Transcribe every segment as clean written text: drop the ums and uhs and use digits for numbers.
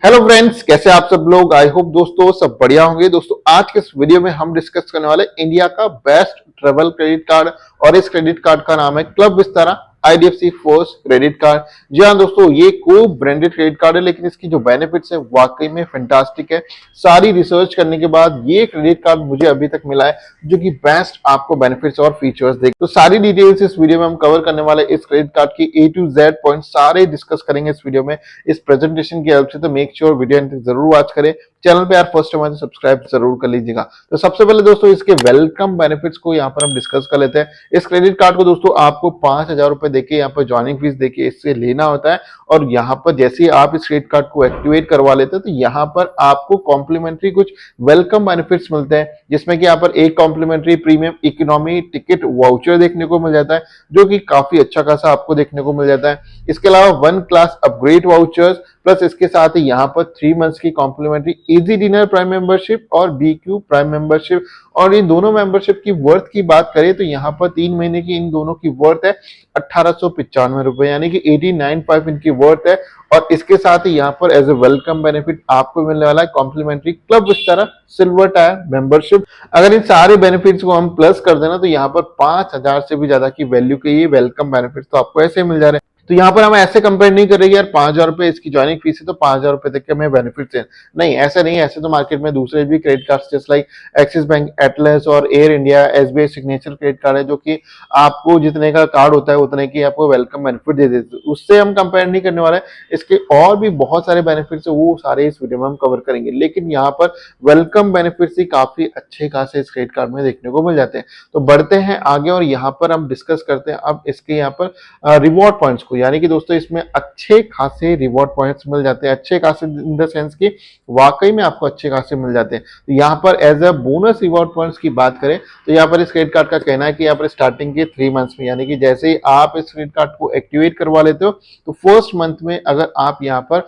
Hello friends, कैसे आप सब लोग। आई होप दोस्तों सब बढ़िया होंगे। दोस्तों आज के इस वीडियो में हम डिस्कस करने वाले इंडिया का बेस्ट ट्रेवल क्रेडिट कार्ड और इस क्रेडिट कार्ड का नाम है club Vistara IDFC first credit card. जी हाँ दोस्तों, ये को ब्रांडेड क्रेडिट कार्ड है, लेकिन इसकी जो बेनिफिट्स है वाकई में फैंटास्टिक है। सारी रिसर्च करने के बाद ये क्रेडिट कार्ड मुझे अभी तक मिला है जो कि बेस्ट आपको बेनिफिट्स और फीचर्स देगा। तो सारी डिटेल्स इस वीडियो में हम कवर करने वाले इस क्रेडिट कार्ड की ए टू जेड पॉइंट सारे डिस्कस करेंगे इस वीडियो में, इस प्रेजेंटेशन की हेल्प से। तो मेक श्योर वीडियो एंड जरूर वॉच करें। चैनल पे यार फर्स्ट टाइम आए तो सब्सक्राइब जरूर कर लीजिएगा। तो सबसे पहले दोस्तों इसके वेलकम बेनिफिट्स को यहाँ पर हम डिस्कस कर लेते हैं। इस क्रेडिट कार्ड को दोस्तों आपको 5,000 रुपए देके यहाँ पर ज्वाइनिंग फीस देके इससे लेना होता है, और यहाँ पर जैसे ही आप इस क्रेडिट कार्ड को एक्टिवेट करवा लेते हैं तो यहाँ पर आपको कॉम्प्लीमेंट्री कुछ वेलकम बेनिफिट्स मिलते हैं, जिसमें कि यहाँ पर एक complimentary premium economy ticket voucher देखने को मिल जाता है, जो कि काफी अच्छा खासा आपको देखने को मिल जाता है। इसके अलावा 1 क्लास अपग्रेड वाउचर्स, प्लस इसके साथ ही यहाँ पर 3 मंथ्स की complimentary EazyDiner prime membership और BQ प्राइम मेंबरशिप। और इन दोनों मेंबरशिप की वर्थ की बात करें तो यहाँ पर 3 महीने की इन दोनों की वर्थ है 1895 रुपए, यानी कि 1895 इनकी वर्थ है। और इसके साथ ही यहाँ पर एज ए वेलकम बेनिफिट आपको मिलने वाला है complimentary club Vistara silver tier membership. अगर इन सारे बेनिफिट्स को हम प्लस कर देना तो यहाँ पर 5,000 से भी ज्यादा की वैल्यू के ये वेलकम बेनिफिट्स तो आपको ऐसे मिल जा रहे हैं। तो यहाँ पर हम ऐसे कंपेयर नहीं कर रहे यार 5,000 रुपए इसकी ज्वाइनिंग फीस है तो 5,000 रुपए तक के हमें बेनिफिट्स हैं। नहीं, ऐसे नहीं है। ऐसे तो मार्केट में दूसरे भी क्रेडिट कार्ड्स जैसे लाइक एक्सिस बैंक, एटलस और air India, SBI signature credit card है, जो कि आपको जितने का कार्ड होता है उतने की आपको वेलकम बेनिफिट दे देते हैं। उससे हम कंपेयर नहीं करने वाले। इसके और भी बहुत सारे बेनिफिट्स है, वो सारे इस वीडियो में हम कवर करेंगे, लेकिन यहाँ पर वेलकम बेनिफिट्स ही काफी अच्छे खासे इस क्रेडिट कार्ड में देखने को मिल जाते हैं। तो बढ़ते हैं आगे और यहाँ पर हम डिस्कस करते हैं अब इसके यहाँ पर रिवॉर्ड पॉइंट्स को, यानी कि दोस्तों इसमें अच्छे खासे रिवॉर्ड पॉइंट्स मिल जाते हैं। अच्छे खासे इन द सेंस कि वाकई में आपको अच्छे खासे मिल जाते हैं। तो यहाँ पर as a bonus reward points की बात करें तो यहाँ पर इस क्रेडिट कार्ड का कहना है कि यहाँ पर स्टार्टिंग के 3 मंथ्स में, यानी कि जैसे ही आप इस क्रेडिट कार्ड को एक्टिवेट करवा लेते हो तो फर्स्ट मंथ में अगर आप यहाँ पर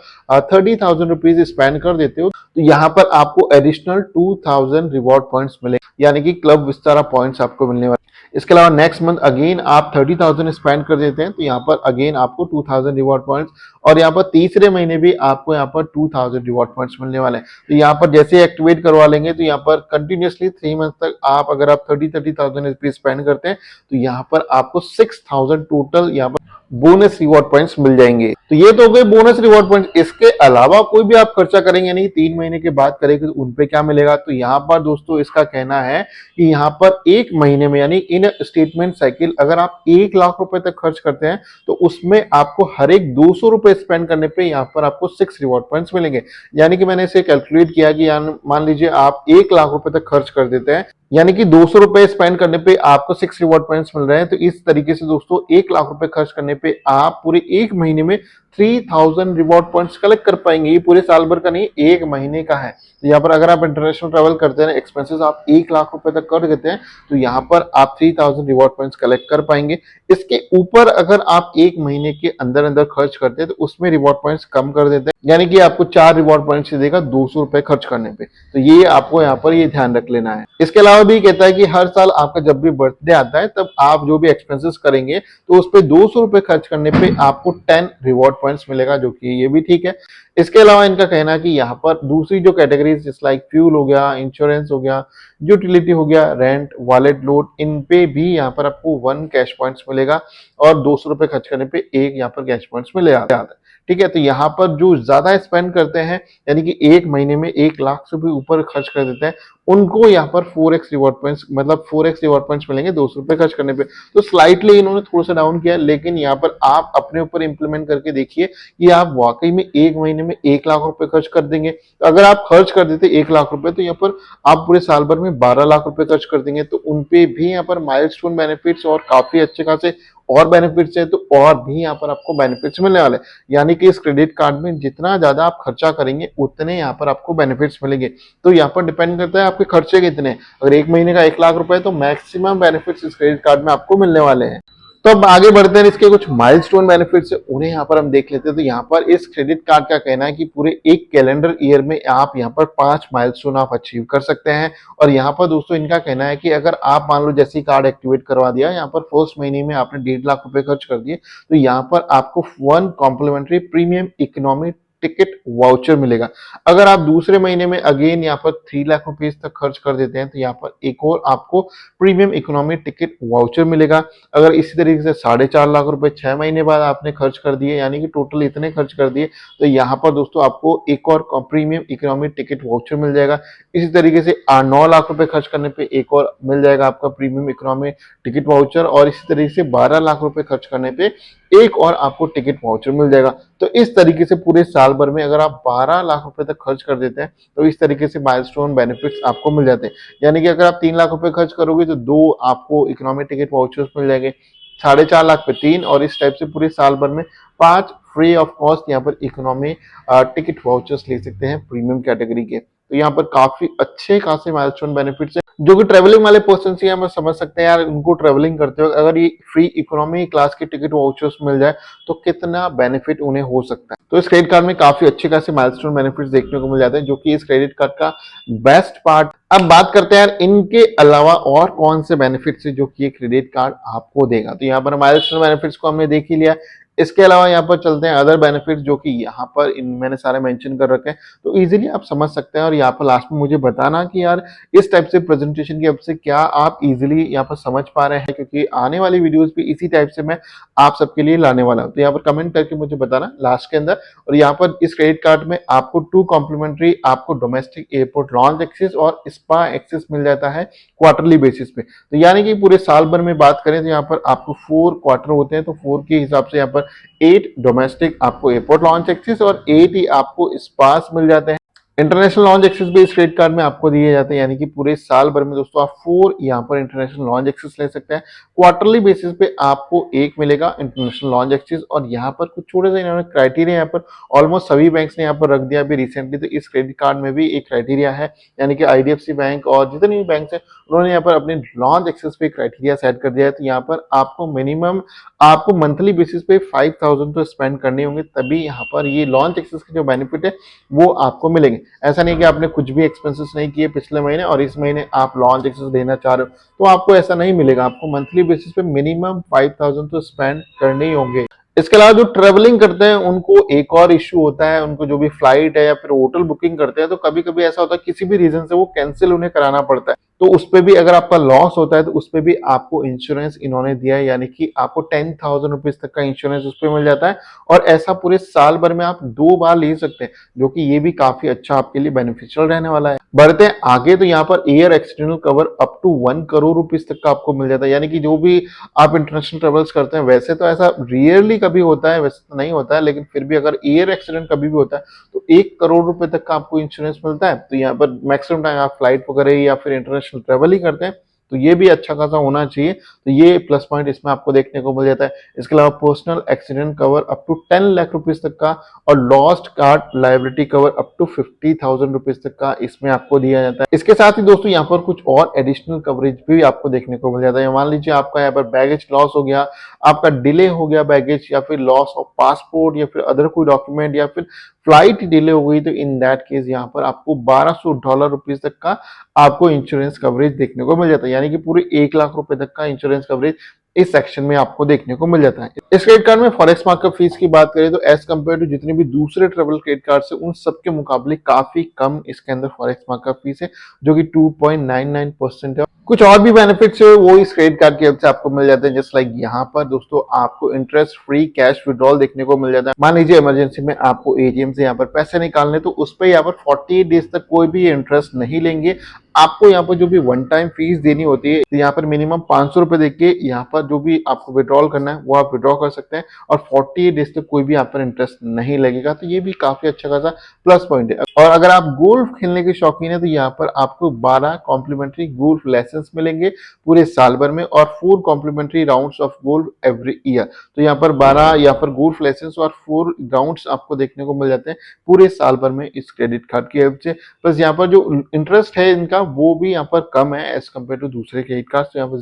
30,000 रुपीज स्पेंड कर देते हो तो यहाँ पर आपको एडिशनल 2,000 रिवॉर्ड पॉइंट्स मिले, यानी कि क्लब विस्तारा पॉइंट्स आपको मिलने वाले। इसके अलावा नेक्स्ट मंथ अगेन आप 30,000 स्पेंड कर देते हैं तो यहाँ पर अगेन आपको 2,000 रिवॉर्ड पॉइंट्स, और यहाँ पर तीसरे महीने भी आपको यहाँ पर 2,000 रिवॉर्ड पॉइंट्स मिलने वाले हैं। तो यहाँ पर जैसे एक्टिवेट करवा लेंगे तो यहाँ पर कंटिन्यूसली 3 मंथ तक आप अगर आप 30,000 रुपीज स्पेंड करते हैं तो यहाँ पर आपको 6,000 टोटल यहाँ पर बोनस रिवॉर्ड पॉइंट्स मिल जाएंगे। तो ये तो हो गए बोनस रिवॉर्ड पॉइंट्स। इसके अलावा कोई भी आप खर्चा करेंगे, यानी 3 महीने के बाद करेंगे तो उनपे क्या मिलेगा, तो यहाँ पर दोस्तों इसका कहना है कि यहाँ पर 1 महीने में, यानी इन स्टेटमेंट साइकिल, अगर आप 1 लाख रुपए तक खर्च करते हैं तो उसमें आपको हर एक 200 रुपए स्पेंड करने पे यहाँ पर आपको 6 रिवॉर्ड पॉइंट्स मिलेंगे। यानी कि मैंने इसे कैलकुलेट किया कि मान लीजिए आप 1 लाख रुपए तक खर्च कर देते हैं, यानी कि 200 रुपए स्पेंड करने पे आपको 6 रिवॉर्ड पॉइंट्स मिल रहे हैं। तो इस तरीके से दोस्तों 1 लाख रुपए खर्च करने पे आप पूरे 1 महीने में 3,000 रिवॉर्ड पॉइंट्स कलेक्ट कर पाएंगे। ये पूरे साल भर का नहीं, 1 महीने का है। तो यहाँ पर अगर आप इंटरनेशनल ट्रैवल करते हैं, एक्सपेंसेस आप 1 लाख रुपए तक कर देते हैं तो यहाँ पर आप 3,000 रिवॉर्ड पॉइंट्स कलेक्ट कर पाएंगे। इसके ऊपर अगर आप 1 महीने के अंदर अंदर खर्च करते हैं तो उसमें रिवॉर्ड पॉइंट्स कम कर देते हैं, यानी कि आपको 4 रिवॉर्ड पॉइंट्स देगा 200 रुपए खर्च करने पे। तो ये आपको यहाँ पर ये ध्यान रख लेना है। इसके अलावा भी कहता है कि हर साल आपका जब भी बर्थडे आता है तब आप जो भी एक्सपेंसेस करेंगे तो उस पर 200 रुपए खर्च करने पे आपको 10 रिवॉर्ड पॉइंट्स मिलेगा, जो कि ये भी ठीक है। इसके अलावा इनका कहना है कि यहाँ पर दूसरी जो कैटेगरीज जैसे लाइक फ्यूल हो गया, इंश्योरेंस हो गया, यूटिलिटी हो गया, रेंट, वॉलेट लोड, इन पे भी यहाँ पर आपको 1 कैश पॉइंट्स मिलेगा, और 200 रुपए खर्च करने पे 1 यहाँ पर कैश पॉइंट्स मिलेगा। ठीक है, तो यहाँ पर जो ज्यादा स्पेंड करते हैं, यानी कि 1 महीने में 1 लाख से भी ऊपर खर्च कर देते हैं, उनको यहाँ पर 4x रिवॉर्ड पॉइंट्स, मतलब 4x रिवॉर्ड पॉइंट्स मिलेंगे 200 रुपए खर्च करने पे। तो स्लाइटली इन्होंने थोड़ा सा डाउन किया, लेकिन यहाँ पर आप अपने ऊपर इंप्लीमेंट करके देखिए कि आप वाकई में 1 महीने में 1 लाख रुपए खर्च कर देंगे। तो अगर आप खर्च कर देते 1 लाख रुपए तो यहाँ पर आप पूरे साल भर में 12 लाख रुपए खर्च कर देंगे। तो उनपे भी यहाँ पर माइलस्टोन बेनिफिट्स और काफी अच्छे खासे और बेनिफिट्स है, तो और भी यहाँ पर आपको बेनिफिट्स मिलने वाले। यानी कि इस क्रेडिट कार्ड में जितना ज्यादा आप खर्चा करेंगे उतने यहाँ पर आपको बेनिफिट्स मिलेंगे। तो यहाँ पर डिपेंड करता है आपके खर्चे कितने। अगर 1 महीने का 1 लाख रुपए तो मैक्सिमम बेनिफिट्स इस क्रेडिट कार्ड में आपको मिलने वाले हैं। तो अब आगे बढ़ते हैं, इसके कुछ माइलस्टोन बेनिफिट्स है उन्हें यहाँ पर हम देख लेते हैं। तो यहाँ पर इस क्रेडिट कार्ड का कहना है कि पूरे एक कैलेंडर ईयर में आप यहाँ पर 5 माइलस्टोन आप अचीव कर सकते हैं। और यहाँ पर दोस्तों इनका कहना है कि अगर आप मान लो जैसे कार्ड एक्टिवेट करवा दिया, यहाँ पर फर्स्ट महीने में आपने 1.5 लाख रुपए खर्च कर दिए, तो यहाँ पर आपको 1 complimentary premium economy ticket voucher मिलेगा। अगर आप दूसरे महीने में अगेन यहाँ पर 3 लाख रुपीज तक खर्च कर देते हैं तो यहाँ पर एक और आपको प्रीमियम इकोनॉमी टिकट वाउचर मिलेगा। अगर इसी तरीके से 4.5 लाख रुपए 6 महीने बाद आपने खर्च कर दिए, यानी कि टोटल इतने खर्च कर दिए, तो यहाँ पर दोस्तों आपको एक और प्रीमियम इकोनॉमी टिकट वाउचर मिल जाएगा। इसी तरीके से 9 लाख रुपए खर्च करने पे एक और मिल जाएगा आपका प्रीमियम इकोनॉमी टिकट वाउचर, और इसी तरीके से 12 लाख रुपए खर्च करने पे एक और आपको टिकट वाउचर मिल जाएगा। तो इस तरीके से पूरे साल भर में अगर आप 12 लाख रुपए तक खर्च कर देते हैं तो इस तरीके से माइलस्टोन बेनिफिट्स आपको मिल जाते हैं। यानी कि अगर आप 3 लाख रुपए खर्च करोगे तो 2 आपको इकोनॉमिक टिकट वाउचर्स मिल जाएंगे, 4.5 लाख पे 3, और इस टाइप से पूरे साल भर में 5 फ्री ऑफ कॉस्ट यहाँ पर इकोनॉमी टिकट वाउचर्स ले सकते हैं प्रीमियम कैटेगरी के। तो यहाँ पर काफी अच्छे खासे माइलस्टोन बेनिफिट्स है, जो कि ट्रेवलिंग वाले पर्सन से हम समझ सकते हैं यार, उनको ट्रेवलिंग करते वक्त अगर ये फ्री इकोनॉमी क्लास के टिकट वाउचर्स मिल जाए तो कितना बेनिफिट उन्हें हो सकता है। तो इस क्रेडिट कार्ड में काफी अच्छे खासे माइलस्टोन बेनिफिट्स देखने को मिल जाते हैं, जो कि इस क्रेडिट कार्ड का बेस्ट पार्ट। अब बात करते हैं यार इनके अलावा और कौन से बेनिफिट्स है जो कि ये क्रेडिट कार्ड आपको देगा। तो यहाँ पर माइलस्टोन बेनिफिट्स को हमने देख ही लिया। इसके अलावा यहाँ पर चलते हैं अदर बेनिफिट्स, जो कि यहाँ पर इन मैंने सारे मेंशन कर रखे हैं, तो इजीली आप समझ सकते हैं। और यहाँ पर लास्ट में मुझे बताना कि यार इस टाइप से प्रेजेंटेशन की हेल्प से क्या आप इजीली यहाँ पर समझ पा रहे हैं, क्योंकि आने वाली वीडियोस भी इसी टाइप से मैं आप सबके लिए लाने वाला हूँ। तो यहाँ पर कमेंट करके मुझे बताना लास्ट के अंदर। और यहाँ पर इस क्रेडिट कार्ड में आपको 2 कॉम्प्लीमेंट्री आपको डोमेस्टिक एयरपोर्ट लॉन्च एक्सेस और स्पा एक्सेस मिल जाता है क्वार्टरली बेसिस पे। तो यानी कि पूरे साल भर में बात करें तो यहाँ पर आपको 4 क्वार्टर होते हैं, तो 4 के हिसाब से यहाँ पर 8 डोमेस्टिक आपको एयरपोर्ट लॉन्च एक्सेस और 8 ही आपको स्पास मिल जाते हैं। इंटरनेशनल लॉन्च एक्सेस भी इस क्रेडिट कार्ड में आपको दिए जाते हैं, यानी कि पूरे साल भर में दोस्तों आप 4 यहाँ पर इंटरनेशनल लॉन्च एक्सेस ले सकते हैं। क्वार्टरली बेसिस पे आपको एक मिलेगा इंटरनेशनल लॉन्च एक्सेस। और यहाँ पर कुछ छोटे से इन्होंने क्राइटेरिया यहाँ पर ऑलमोस्ट सभी बैंक्स ने यहाँ पर रख दिया अभी रिसेंटली, तो इस क्रेडिट कार्ड में भी एक क्राइटेरिया है, यानी कि IDFC बैंक और जितने भी बैंक है उन्होंने यहाँ पर अपने लॉन्च एक्सेस पे क्राइटेरिया सेट कर दिया है। तो यहाँ पर आपको मिनिमम आपको मंथली बेसिस पे 5,000 तो स्पेंड करने होंगे, तभी यहाँ पर ये लॉन्च एक्सेस के जो बेनिफिट है वो आपको मिलेंगे। ऐसा नहीं कि आपने कुछ भी एक्सपेंसेस नहीं किए पिछले महीने और इस महीने आप लॉन्च एक्सेस देना चाह रहे हो तो आपको ऐसा नहीं मिलेगा। आपको मंथली बेसिस पे मिनिमम 5,000 तो स्पेंड करने ही होंगे। इसके अलावा जो ट्रेवलिंग करते हैं उनको एक और इश्यू होता है, उनको जो भी फ्लाइट है या फिर होटल बुकिंग करते हैं तो कभी कभी ऐसा होता है किसी भी रीजन से वो कैंसिल उन्हें कराना पड़ता है, तो उस पे भी अगर आपका लॉस होता है तो उस पे भी आपको इंश्योरेंस इन्होंने दिया है, यानी कि आपको 10,000 रुपीज तक का इंश्योरेंस उस पे मिल जाता है। और ऐसा पूरे साल भर में आप 2 बार ले सकते हैं, जो कि ये भी काफी अच्छा आपके लिए बेनिफिशियल रहने वाला है। बढ़ते हैं आगे, तो यहाँ पर air accidental cover up to 1 crore rupees तक का आपको मिल जाता है, यानी कि जो भी आप इंटरनेशनल ट्रेवल्स करते हैं, वैसे तो ऐसा रियरली कभी होता है, वैसे तो नहीं होता है, लेकिन फिर भी अगर एयर एक्सीडेंट कभी भी होता है तो 1 करोड़ रुपए तक का आपको इंश्योरेंस मिलता है। तो यहाँ पर मैक्सिमम टाइम आप फ्लाइट वगैरह या फिर इंटरनेशनल ट्रेवल ही करते हैं तो ये भी अच्छा खासा होना चाहिए, तो ये प्लस पॉइंट इसमें आपको देखने को मिल जाता है। इसके अलावा personal accident cover up to 10 lakh rupees तक का और lost card liability cover up to 50,000 rupees तक का इसमें आपको दिया जाता है। इसके साथ ही दोस्तों यहाँ पर कुछ और एडिशनल कवरेज भी आपको देखने को मिल जाता है। मान लीजिए आपका यहाँ पर बैगेज लॉस हो गया, आपका डिले हो गया बैगेज, या फिर लॉस ऑफ पासपोर्ट या फिर अदर कोई डॉक्यूमेंट, या फिर फ्लाइट डिले हो गई, तो इन दैट केस यहाँ पर आपको $1,200 तक का आपको इंश्योरेंस कवरेज देखने को मिल जाता है, यानी कि पूरे 1 लाख रुपए तक का इंश्योरेंस कवरेज इस सेक्शन में आपको देखने को मिल जाता है। इस क्रेडिट कार्ड में फॉरेक्स मार्केट फीस की बात करें तो एज कम्पेयर टू जितने भी दूसरे ट्रेवल क्रेडिट कार्ड है उन सबके मुकाबले काफी कम इसके अंदर फॉरेक्स मार्केट फीस है, जो कि 2.99% है। कुछ और भी बेनिफिट्स है वो इस क्रेडिट कार्ड की हेल्प से आपको मिल जाते हैं, जस्ट लाइक यहाँ पर दोस्तों आपको इंटरेस्ट फ्री कैश विड्रॉल देखने को मिल जाता है। मान लीजिए इमरजेंसी में आपको ATM से यहाँ पर पैसे निकालने, तो उस पर यहाँ पर 48 डेज तक कोई भी इंटरेस्ट नहीं लेंगे। आपको यहाँ पर जो भी वन टाइम फीस देनी होती है, यहाँ पर मिनिमम 500 रुपए देके यहाँ पर जो भी आपको विड्रॉल करना है वो आप विड्रॉ कर सकते हैं, और 48 डेज तक कोई भी यहाँ पर इंटरेस्ट नहीं लगेगा। तो ये भी काफी अच्छा खासा प्लस पॉइंट है। और अगर आप गोल्फ खेलने के शौकीन है तो यहाँ पर आपको 12 कॉम्प्लीमेंट्री गोल्फ लेसन्स मिलेंगे पूरे साल भर में, और 4 complimentary rounds of golf every year. तो यहाँ पर 12 यहाँ पर गोल्फ लेसन्स और 4 राउंड्स आपको देखने को मिल जाते हैं पूरे साल भर में इस क्रेडिट कार्ड की हेल्प से। बस यहाँ पर जो इंटरेस्ट है इनका वो भी यहाँ पर कम है एज कम्पेयर टू दूसरे क्रेडिट कार्ड, तो यहाँ पर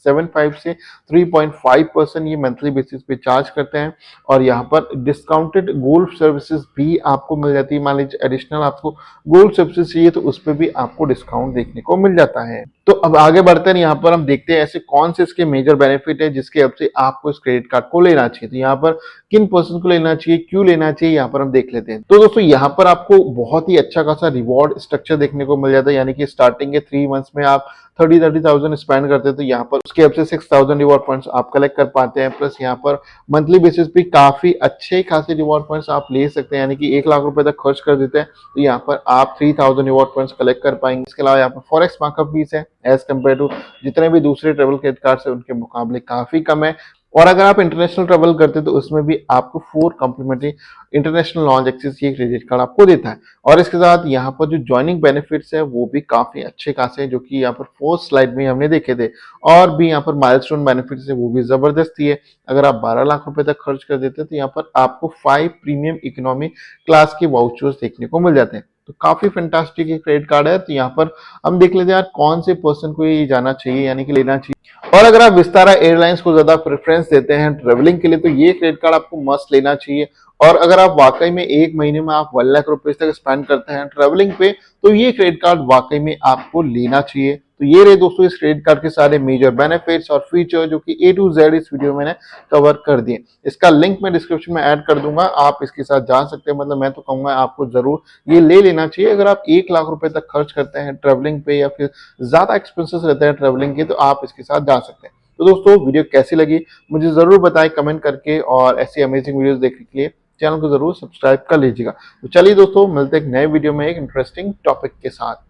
3.75 से 3.5% ये मंथली बेसिस पे चार्ज करते हैं। और यहाँ पर डिस्काउंटेड गोल्ड सर्विसेज भी आपको मिल जाती है। मान लीजिए एडिशनल आपको गोल्ड सर्विसेज चाहिए तो उस पर भी आपको डिस्काउंट देखने को मिल जाता है। तो अब आगे बढ़ते हैं, यहाँ पर हम देखते हैं ऐसे कौन से इसके मेजर बेनिफिट है जिसके अब से आपको इस क्रेडिट कार्ड को लेना चाहिए। तो यहाँ पर किन पर्सन को लेना चाहिए, क्यों लेना चाहिए, यहाँ पर हम देख लेते हैं। तो दोस्तों यहाँ पर आपको बहुत ही अच्छा खासा रिवॉर्ड स्ट्रक्चर देखने को मिल जाता है, यानी कि स्टार्टिंग के 3 मंथ्स में आप 30,000 स्पेंड करते हैं तो यहाँ पर उसके अब से 6,000 रिवॉर्ड पॉइंट्स आप कलेक्ट कर पाते हैं। प्लस यहाँ पर मंथली बेसिस पे काफी अच्छे खासे रिवॉर्ड पॉइंट्स आप ले सकते हैं, यानी कि 1 लाख रुपए तक खर्च कर देते हैं तो यहाँ पर आप 3,000 रिवॉर्ड पॉइंट्स कलेक्ट कर पाएंगे। इसके अलावा यहाँ पर फॉरेक्स मार्कअप फीस है एज कम्पेयर टू जितने भी दूसरे ट्रेवल क्रेडिट कार्ड है उनके मुकाबले काफी कम है। और अगर आप इंटरनेशनल ट्रेवल करते हैं तो उसमें भी आपको 4 कॉम्प्लीमेंट्री इंटरनेशनल लॉन्च एक्सेस ये क्रेडिट कार्ड आपको देता है। और इसके साथ यहाँ पर जो ज्वाइनिंग बेनिफिट्स है वो भी काफी अच्छे खासे हैं, जो कि यहाँ पर फर्स्ट स्लाइड में हमने देखे थे। और भी यहाँ पर माइलस्टोन बेनिफिट्स है वो भी जबरदस्त ही है। अगर आप 12 लाख रुपए तक खर्च कर देते हैं तो यहाँ पर आपको 5 प्रीमियम इकोनॉमी क्लास के वाउचर्स देखने को मिल जाते हैं। तो काफी फैंटास्टिक क्रेडिट कार्ड है। तो यहाँ पर हम देख लेते हैं यार कौन से पर्सन को ये जाना चाहिए, यानी कि लेना चाहिए। और अगर आप विस्तारा एयरलाइंस को ज्यादा प्रेफरेंस देते हैं ट्रेवलिंग के लिए तो ये क्रेडिट कार्ड आपको मस्ट लेना चाहिए। और अगर आप वाकई में एक महीने में आप 1 लाख रुपए तक स्पेंड करते हैं ट्रेवलिंग पे तो ये क्रेडिट कार्ड वाकई में आपको लेना चाहिए। तो ये रहे दोस्तों इस क्रेडिट कार्ड के सारे मेजर बेनिफिट्स और फीचर जो कि A to Z इस वीडियो में मैंने कवर कर दिए। इसका लिंक मैं डिस्क्रिप्शन में ऐड कर दूंगा, आप इसके साथ जा सकते हैं। मतलब मैं तो कहूंगा आपको जरूर ये ले लेना चाहिए। अगर आप 1 लाख रुपए तक खर्च करते हैं ट्रेवलिंग पे या फिर ज्यादा एक्सपेंसेस रहते हैं ट्रेवलिंग के तो आप इसके साथ जा सकते हैं। तो दोस्तों वीडियो कैसी लगी मुझे जरूर बताएं कमेंट करके, और ऐसी अमेजिंग वीडियोस देखने के लिए चैनल को जरूर सब्सक्राइब कर लीजिएगा। तो चलिए दोस्तों मिलते हैं एक नए वीडियो में एक इंटरेस्टिंग टॉपिक के साथ।